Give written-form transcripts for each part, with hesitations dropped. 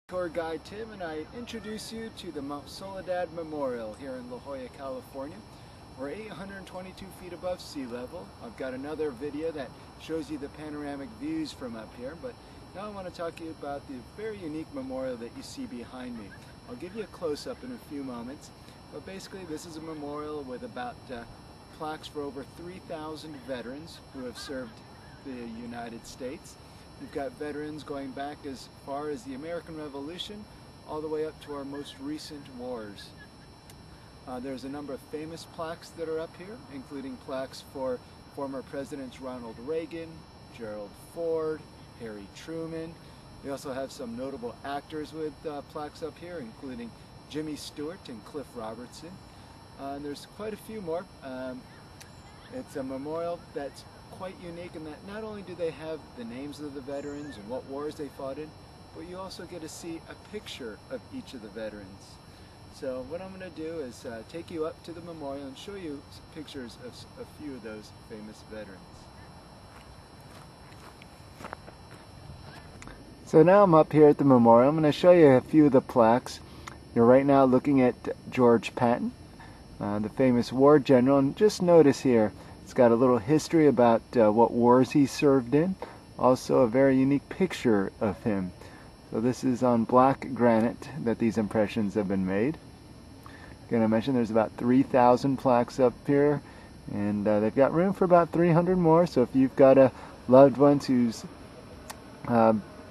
Tour guide Tim and I introduce you to the Mount Soledad Memorial here in La Jolla, California. We're 822 feet above sea level. I've got another video that shows you the panoramic views from up here, but now I want to talk to you about the very unique memorial that you see behind me. I'll give you a close-up in a few moments, but basically this is a memorial with about plaques for over 3,000 veterans who have served the United States. We've got veterans going back as far as the American Revolution, all the way up to our most recent wars. There's a number of famous plaques that are up here, including plaques for former Presidents Ronald Reagan, Gerald Ford, Harry Truman. We also have some notable actors with plaques up here, including Jimmy Stewart and Cliff Robertson. And there's quite a few more. It's a memorial that's quite unique in that not only do they have the names of the veterans and what wars they fought in, but you also get to see a picture of each of the veterans. So what I'm going to do is take you up to the memorial and show you pictures of a few of those famous veterans. So now I'm up here at the memorial. I'm going to show you a few of the plaques. You're right now looking at George Patton, the famous war general, and just notice here it's got a little history about what wars he served in. Also a very unique picture of him. So this is on black granite that these impressions have been made. Again, I mentioned there's about 3,000 plaques up here, and they've got room for about 300 more. So if you've got a loved one who's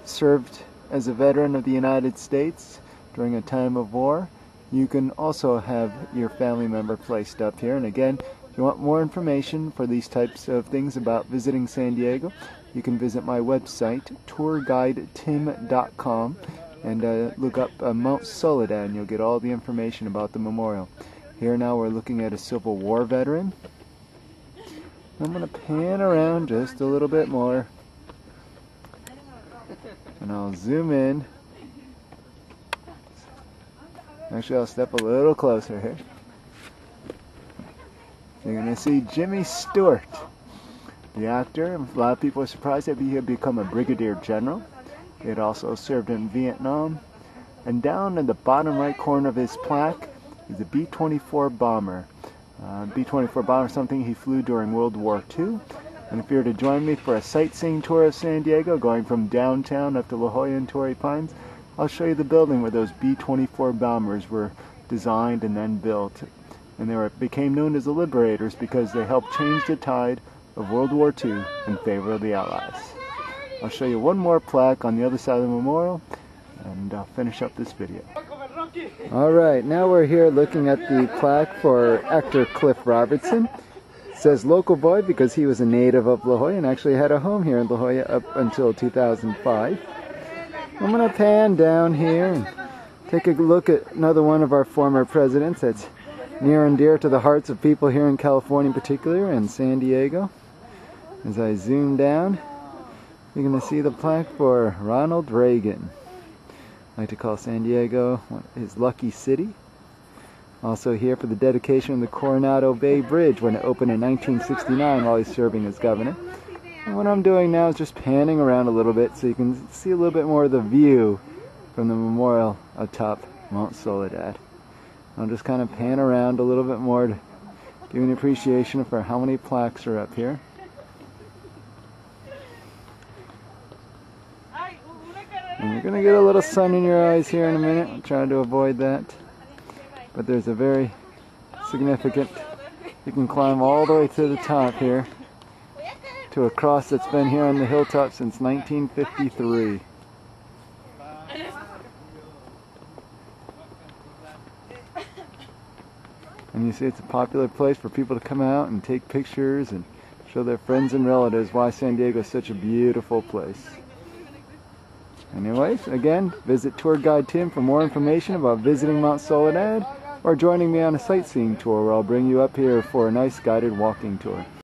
served as a veteran of the United States during a time of war, you can also have your family member placed up here. And again, if you want more information for these types of things about visiting San Diego, you can visit my website, tourguidetim.com, and look up Mount Soledad, and you'll get all the information about the memorial. Here now we're looking at a Civil War veteran. I'm going to pan around just a little bit more, and I'll zoom in. Actually, I'll step a little closer here. You're going to see Jimmy Stewart, the actor. A lot of people are surprised that he had become a brigadier general. He had also served in Vietnam. And down in the bottom right corner of his plaque is a B-24 bomber. B-24 bomber is something he flew during World War II. And if you were to join me for a sightseeing tour of San Diego, going from downtown up to La Jolla and Torrey Pines, I'll show you the building where those B-24 bombers were designed and then built. And they became known as the Liberators because they helped change the tide of World War II in favor of the Allies. I'll show you one more plaque on the other side of the memorial, and I'll finish up this video. Alright, now we're here looking at the plaque for actor Cliff Robertson. It says local boy because he was a native of La Jolla and actually had a home here in La Jolla up until 2005. I'm going to pan down here and take a look at another one of our former presidents that's near and dear to the hearts of people here in California in particular, and San Diego. As I zoom down, you're going to see the plaque for Ronald Reagan. I like to call San Diego his lucky city. Also here for the dedication of the Coronado Bay Bridge when it opened in 1969 while he's serving as governor. And what I'm doing now is just panning around a little bit so you can see a little bit more of the view from the memorial atop Mount Soledad. I'll just kind of pan around a little bit more to give you an appreciation for how many plaques are up here. And you're going to get a little sun in your eyes here in a minute. I'm trying to avoid that. But there's a very significant, you can climb all the way to the top here, to a cross that's been here on the hilltop since 1953. And you see it's a popular place for people to come out and take pictures and show their friends and relatives why San Diego is such a beautiful place. Anyways, again, visit Tour Guide Tim for more information about visiting Mount Soledad or joining me on a sightseeing tour where I'll bring you up here for a nice guided walking tour.